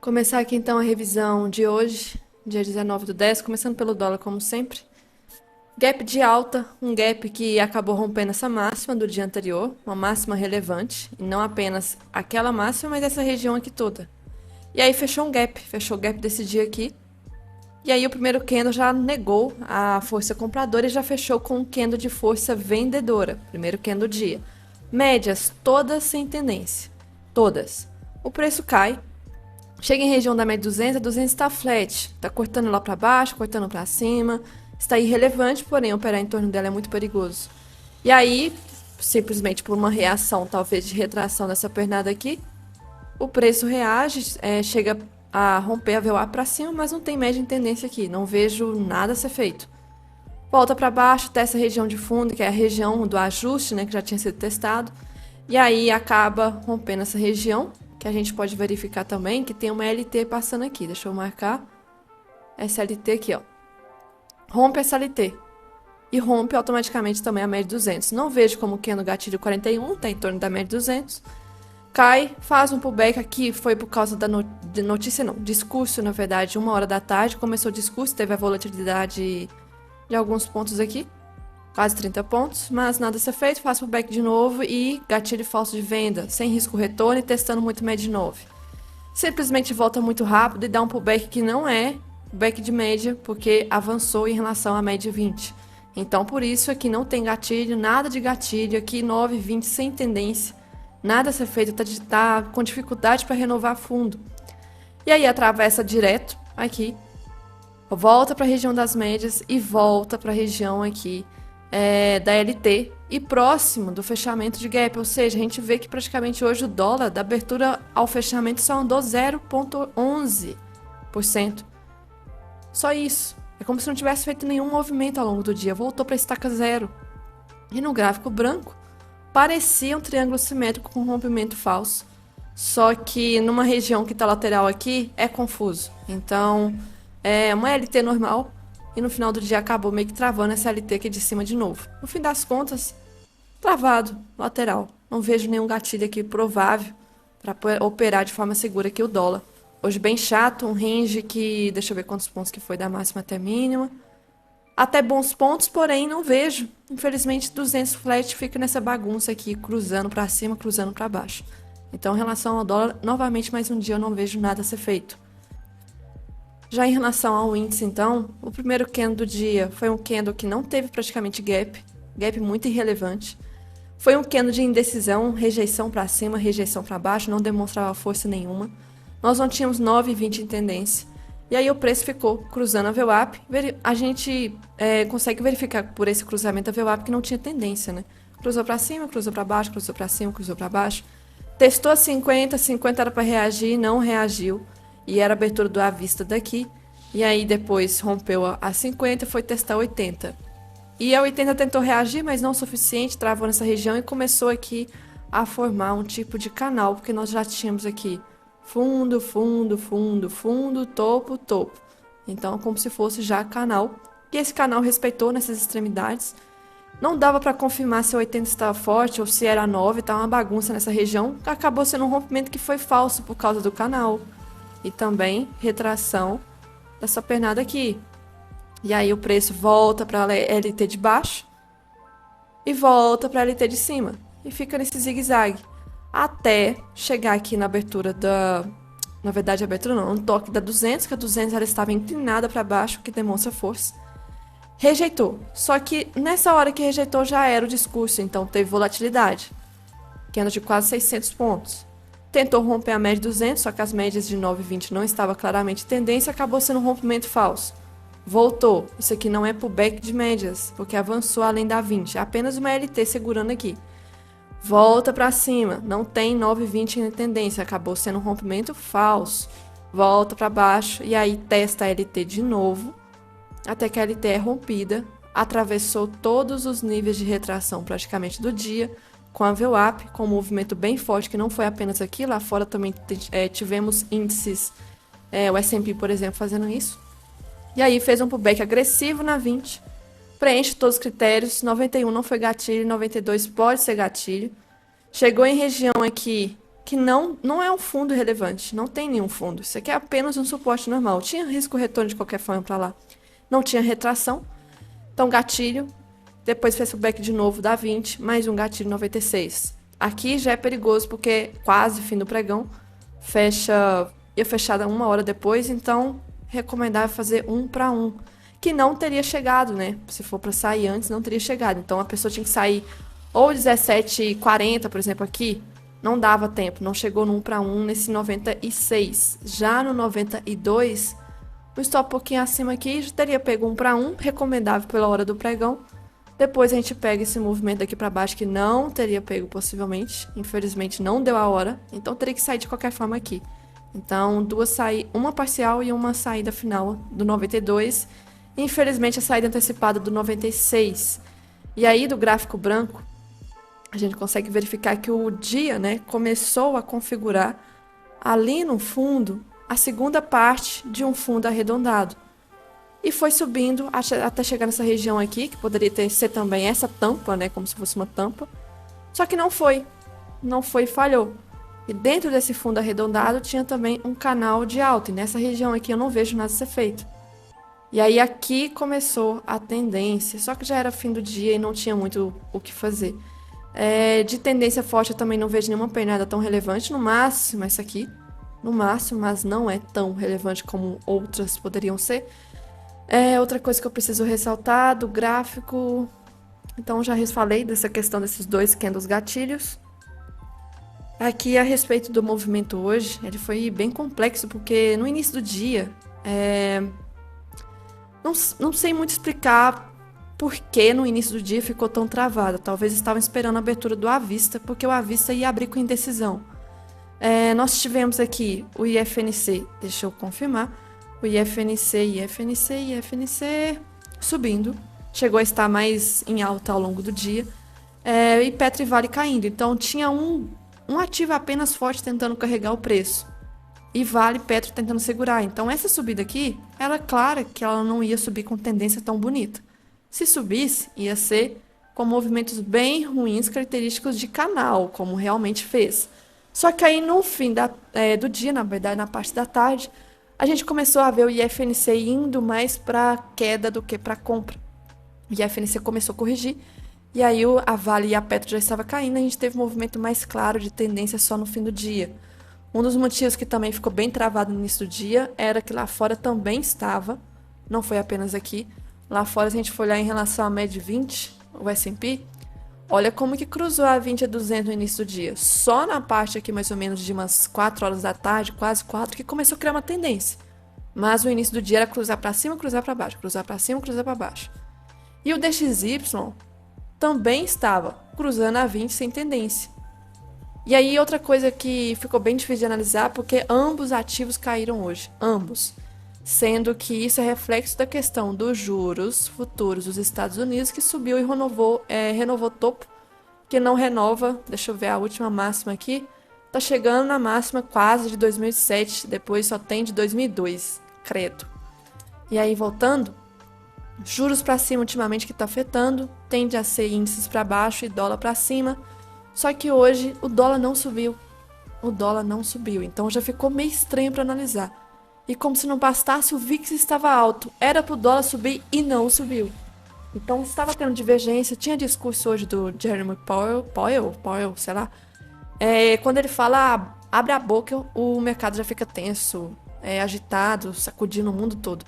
Começar aqui então a revisão de hoje, dia 19/10, começando pelo dólar como sempre. Gap de alta, um gap que acabou rompendo essa máxima do dia anterior, uma máxima relevante, e não apenas aquela máxima, mas essa região aqui toda. E aí fechou o gap desse dia aqui. E aí o primeiro candle já negou a força compradora e já fechou com um candle de força vendedora, primeiro candle do dia. Médias todas sem tendência, todas. O preço cai. Chega em região da média 200, a 200 está flat, está cortando lá para baixo, cortando para cima, está irrelevante, porém operar em torno dela é muito perigoso. E aí, simplesmente por uma reação, talvez de retração dessa pernada aqui, o preço reage, chega a romper a VWAP para cima, mas não tem média em tendência aqui, não vejo nada a ser feito. Volta para baixo, até essa região de fundo, que é a região do ajuste, né, que já tinha sido testado, e aí acaba rompendo essa região, que a gente pode verificar também que tem uma LT passando aqui. Deixa eu marcar essa LT aqui, ó. Rompe essa LT. E rompe automaticamente também a média 200. Não vejo como que no gatilho 41, tá em torno da média 200. Cai, faz um pullback aqui, foi por causa da notícia, não, discurso, na verdade, 1h da tarde. Começou o discurso, teve a volatilidade de alguns pontos aqui. Quase 30 pontos, mas nada a ser feito, faço pullback de novo e gatilho falso de venda, sem risco retorno e testando muito média de novo. Simplesmente volta muito rápido e dá um pullback que não é pullback de média, porque avançou em relação à média 20. Então, por isso aqui não tem gatilho, nada de gatilho, aqui 9,20 sem tendência, nada a ser feito, tá com dificuldade para renovar fundo. E aí atravessa direto aqui, volta para a região das médias e volta para a região aqui da LT e próximo do fechamento de gap, ou seja, a gente vê que praticamente hoje o dólar da abertura ao fechamento só andou 0,11%. Só isso. É como se não tivesse feito nenhum movimento ao longo do dia, voltou para estaca zero. E no gráfico branco, parecia um triângulo simétrico com rompimento falso, só que numa região que está lateral aqui é confuso. Então, é uma LT normal, e no final do dia acabou meio que travando essa LT aqui de cima de novo. No fim das contas, travado, lateral. Não vejo nenhum gatilho aqui provável para operar de forma segura aqui o dólar. Hoje bem chato, um range que, deixa eu ver quantos pontos que foi da máxima até mínima. Até bons pontos, porém não vejo. Infelizmente 200 flat fica nessa bagunça aqui, cruzando para cima, cruzando para baixo. Então, em relação ao dólar, novamente mais um dia eu não vejo nada a ser feito. Já em relação ao índice, então, o primeiro candle do dia foi um candle que não teve praticamente gap muito irrelevante. Foi um candle de indecisão, rejeição para cima, rejeição para baixo, não demonstrava força nenhuma. Nós não tínhamos 9,20 em tendência. E aí o preço ficou cruzando a VWAP. A gente consegue verificar por esse cruzamento a VWAP que não tinha tendência, né? Cruzou para cima, cruzou para baixo, cruzou para cima, cruzou para baixo. Testou a 50, 50 era para reagir, não reagiu. E era a abertura do à vista daqui. E aí depois rompeu a 50 e foi testar 80. E a 80 tentou reagir, mas não o suficiente, travou nessa região e começou aqui a formar um tipo de canal, porque nós já tínhamos aqui fundo, fundo, fundo, fundo, topo, topo. Então, como se fosse já canal. E esse canal respeitou nessas extremidades. Não dava para confirmar se a 80 estava forte ou se era 9, estava uma bagunça nessa região. Acabou sendo um rompimento que foi falso por causa do canal. E também retração dessa pernada aqui. E aí o preço volta para a LT de baixo e volta para a LT de cima. E fica nesse zigue-zague. Até chegar aqui na abertura da... Na verdade, a abertura não, no toque da 200, que a 200 ela estava inclinada para baixo, que demonstra força. Rejeitou. Só que nessa hora que rejeitou já era o discurso, então teve volatilidade. Que anda de quase 600 pontos. Tentou romper a média de 200, só que as médias de 9,20 não estavam claramente em tendência, acabou sendo um rompimento falso. Voltou. Isso aqui não é pullback de médias, porque avançou além da 20. É apenas uma LT segurando aqui. Volta para cima. Não tem 9,20 em tendência, acabou sendo um rompimento falso. Volta para baixo e aí testa a LT de novo, até que a LT é rompida. Atravessou todos os níveis de retração praticamente do dia, com a VWAP, com um movimento bem forte, que não foi apenas aqui, lá fora também tivemos índices, o S&P, por exemplo, fazendo isso. E aí fez um pullback agressivo na 20, preenche todos os critérios, 91 não foi gatilho, 92 pode ser gatilho. Chegou em região aqui, que não é um fundo relevante, não tem nenhum fundo. Isso aqui é apenas um suporte normal. Tinha risco retorno de qualquer forma para lá. Não tinha retração. Então, gatilho. Depois fez o back de novo, dá 20, mais um gatilho 96. Aqui já é perigoso porque quase fim do pregão. Ia fechar 1 hora depois, então recomendável fazer 1 para 1. Que não teria chegado, né? Se for para sair antes, não teria chegado. Então a pessoa tinha que sair ou 17h40, por exemplo, aqui. Não dava tempo, não chegou no 1 para 1 nesse 96. Já no 92, um stop um pouquinho acima aqui, já teria pego 1 para 1, recomendável pela hora do pregão. Depois a gente pega esse movimento daqui para baixo que não teria pego possivelmente. Infelizmente não deu a hora, então teria que sair de qualquer forma aqui. Então, uma parcial e uma saída final do 92. Infelizmente a saída antecipada do 96. E aí do gráfico branco, a gente consegue verificar que o dia, né, começou a configurar ali no fundo a segunda parte de um fundo arredondado. E foi subindo até chegar nessa região aqui, que poderia ser também essa tampa, né, como se fosse uma tampa. Só que não foi. Não foi e falhou. E dentro desse fundo arredondado tinha também um canal de alta. E nessa região aqui eu não vejo nada ser feito. E aí aqui começou a tendência. Só que já era fim do dia e não tinha muito o que fazer. De tendência forte eu também não vejo nenhuma pernada tão relevante. No máximo essa aqui. No máximo, mas não é tão relevante como outras poderiam ser. Outra coisa que eu preciso ressaltar do gráfico. Então já falei dessa questão desses dois candles gatilhos. Aqui a respeito do movimento hoje, ele foi bem complexo, porque no início do dia, não sei muito explicar por que no início do dia ficou tão travado. Talvez estavam esperando a abertura do à-vista, porque o à-vista ia abrir com indecisão. Nós tivemos aqui o IFNC, deixa eu confirmar, o IFNC subindo, chegou a estar mais em alta ao longo do dia, e Petro e Vale caindo. Então tinha um ativo apenas forte tentando carregar o preço. E Vale e Petro tentando segurar. Então essa subida aqui, era clara que ela não ia subir com tendência tão bonita. Se subisse, ia ser com movimentos bem ruins, característicos de canal, como realmente fez. Só que aí no fim do dia, na verdade, na parte da tarde, a gente começou a ver o IFNC indo mais para queda do que para compra. O IFNC começou a corrigir. E aí a Vale e a Petro já estava caindo, a gente teve um movimento mais claro de tendência só no fim do dia. Um dos motivos que também ficou bem travado no início do dia era que lá fora também estava, não foi apenas aqui, lá fora se a gente for olhar em relação à média 20, o S&P, olha como que cruzou a 20 a 200 no início do dia. Só na parte aqui mais ou menos de umas 4 horas da tarde, quase 4, que começou a criar uma tendência. Mas o início do dia era cruzar para cima, cruzar para baixo, cruzar para cima, cruzar para baixo. E o DXY também estava cruzando a 20 sem tendência. E aí outra coisa que ficou bem difícil de analisar, porque ambos ativos caíram hoje, ambos. Sendo que isso é reflexo da questão dos juros futuros dos Estados Unidos, que subiu e renovou topo, que não renova, deixa eu ver a última máxima aqui, tá chegando na máxima quase de 2007, depois só tem de 2002, credo. E aí voltando, juros para cima ultimamente que está afetando, tende a ser índices para baixo e dólar para cima. Só que hoje o dólar não subiu. O dólar não subiu, então já ficou meio estranho para analisar. E como se não bastasse, o VIX estava alto. Era para o dólar subir e não subiu. Então estava tendo divergência. Tinha discurso hoje do Jeremy Powell, sei lá. Quando ele fala, abre a boca, o mercado já fica tenso, agitado, sacudindo o mundo todo.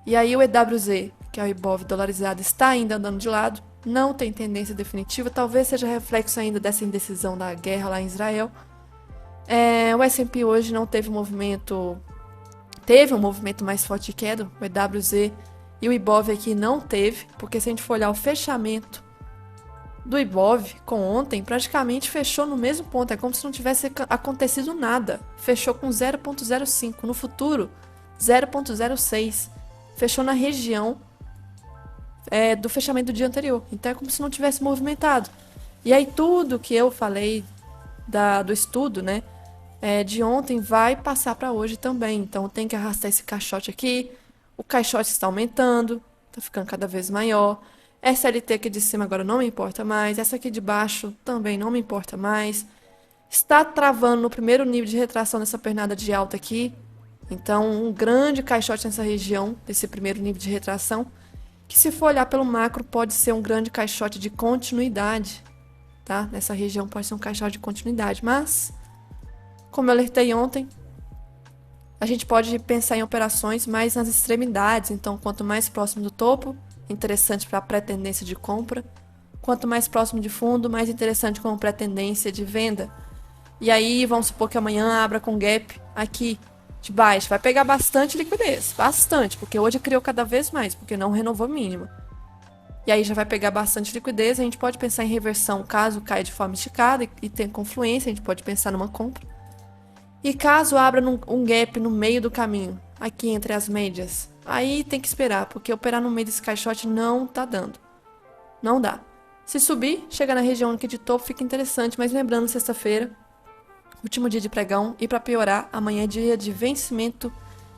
E aí o EWZ, que é o Ibov dolarizado, está ainda andando de lado, não tem tendência definitiva, talvez seja reflexo ainda dessa indecisão da guerra lá em Israel. O S&P hoje não teve um movimento mais forte de queda, o EWZ e o Ibov aqui não teve, porque se a gente for olhar o fechamento do Ibov com ontem, praticamente fechou no mesmo ponto, é como se não tivesse acontecido nada, fechou com 0,05, no futuro 0,06, fechou na região do fechamento do dia anterior. Então é como se não tivesse movimentado. E aí tudo que eu falei do estudo, né, de ontem vai passar para hoje também. Então tem que arrastar esse caixote aqui. O caixote está aumentando, está ficando cada vez maior. Essa LT aqui de cima agora não me importa mais. Essa aqui de baixo também não me importa mais. está travando no primeiro nível de retração nessa pernada de alta aqui. Então, um grande caixote nessa região, desse primeiro nível de retração, que se for olhar pelo macro, pode ser um grande caixote de continuidade, tá? Nessa região pode ser um caixote de continuidade, mas, como eu alertei ontem, a gente pode pensar em operações mais nas extremidades. Então, quanto mais próximo do topo, interessante para pré-tendência de compra. Quanto mais próximo de fundo, mais interessante como pré-tendência de venda. E aí, vamos supor que amanhã abra com gap aqui de baixo. Vai pegar bastante liquidez, bastante, porque hoje criou cada vez mais, porque não renovou mínima. E aí já vai pegar bastante liquidez. A gente pode pensar em reversão caso caia de forma esticada e tenha confluência. A gente pode pensar numa compra. E caso abra um gap no meio do caminho, aqui entre as médias, aí tem que esperar, porque operar no meio desse caixote não tá dando. Não dá. Se subir, chegar na região aqui de topo, fica interessante, mas lembrando, sexta-feira, último dia de pregão, e para piorar, amanhã é dia de vencimento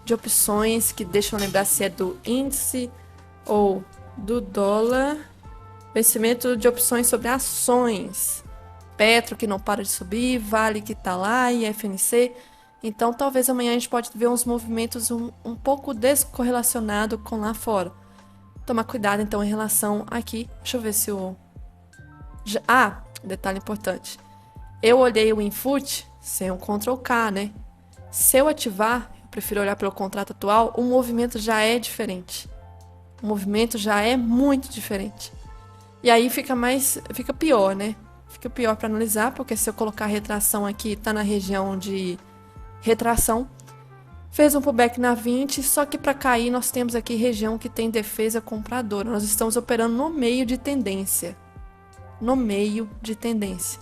de opções, que deixam lembrar se é do índice ou do dólar. Vencimento de opções sobre ações. Petro, que não para de subir, Vale, que tá lá, e FNC. Então, talvez amanhã a gente pode ver uns movimentos um pouco descorrelacionados com lá fora. Tomar cuidado, então, em relação aqui. Deixa eu ver se o... detalhe importante. Eu olhei o Infut sem o Ctrl K, né? Se eu ativar, eu prefiro olhar pelo contrato atual, o movimento já é diferente. O movimento já é muito diferente. E aí fica pior, né? Fica pior para analisar, porque se eu colocar retração aqui, tá na região de retração. Fez um pullback na 20, só que para cair nós temos aqui região que tem defesa compradora. Nós estamos operando no meio de tendência. No meio de tendência.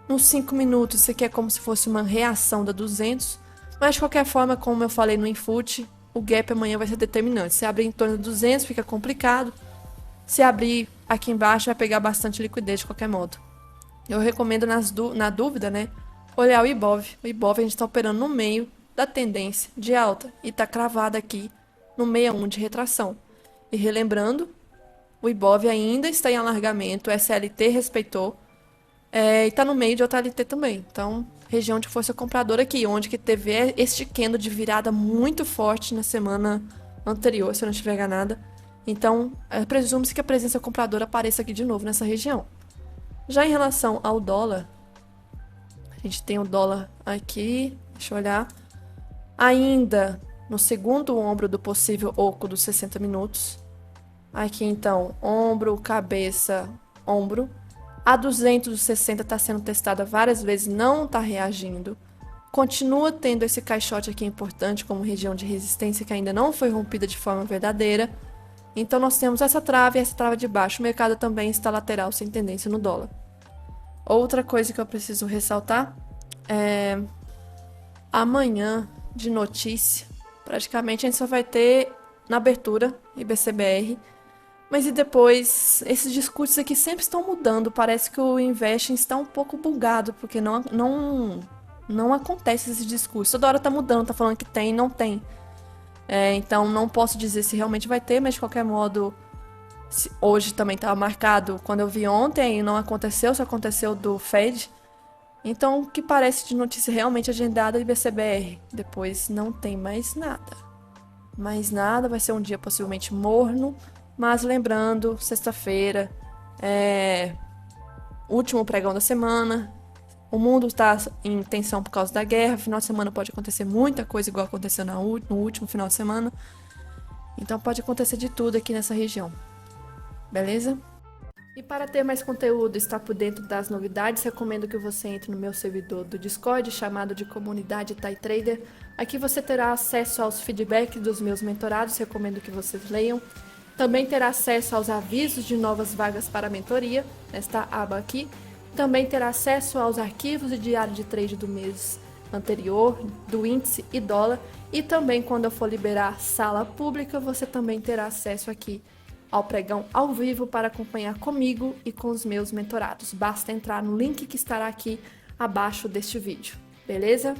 Nos 5 minutos, isso aqui é como se fosse uma reação da 200, mas de qualquer forma, como eu falei no Infut, o gap amanhã vai ser determinante. Se abrir em torno de 200, fica complicado. Se abrir aqui embaixo, vai pegar bastante liquidez de qualquer modo. Eu recomendo, na dúvida, né, olhar o Ibov. O Ibov a gente está operando no meio da tendência de alta e está cravado aqui no 61 de retração. E relembrando, o Ibov ainda está em alargamento, o SLT respeitou, e está no meio de OTLT também. Então, região de força compradora aqui, onde que teve este candle de virada muito forte na semana anterior, se eu não estiver enganada. Então, presume-se que a presença compradora apareça aqui de novo nessa região. Já em relação ao dólar, a gente tem o dólar aqui, deixa eu olhar, ainda no segundo ombro do possível oco dos 60 minutos. Aqui então, ombro, cabeça, ombro. A 260 está sendo testada várias vezes, não está reagindo. Continua tendo esse caixote aqui importante como região de resistência que ainda não foi rompida de forma verdadeira. Então nós temos essa trava e essa trava de baixo. O mercado também está lateral, sem tendência no dólar. Outra coisa que eu preciso ressaltar é amanhã de notícia. Praticamente a gente só vai ter na abertura IBCBR. Mas e depois, esses discursos aqui sempre estão mudando. Parece que o investing está um pouco bugado, porque não acontece esse discurso. Toda hora tá mudando, tá falando que tem, não tem. Então não posso dizer se realmente vai ter, mas de qualquer modo, hoje também estava marcado. Quando eu vi ontem, não aconteceu, só aconteceu do Fed. Então, o que parece de notícia realmente agendada é IBCBR. Depois não tem mais nada. Mais nada, vai ser um dia possivelmente morno. Mas lembrando, sexta-feira, último pregão da semana. O mundo está em tensão por causa da guerra. Final de semana pode acontecer muita coisa, igual aconteceu no último final de semana. Então pode acontecer de tudo aqui nessa região. Beleza? E para ter mais conteúdo e estar por dentro das novidades, recomendo que você entre no meu servidor do Discord, chamado de Comunidade Thai Trader. Aqui você terá acesso aos feedbacks dos meus mentorados, recomendo que vocês leiam. Também terá acesso aos avisos de novas vagas para mentoria, nesta aba aqui. Também terá acesso aos arquivos de diário de trade do mês anterior, do índice e dólar. E também, quando eu for liberar sala pública, você também terá acesso aqui ao pregão ao vivo para acompanhar comigo e com os meus mentorados. Basta entrar no link que estará aqui abaixo deste vídeo, beleza?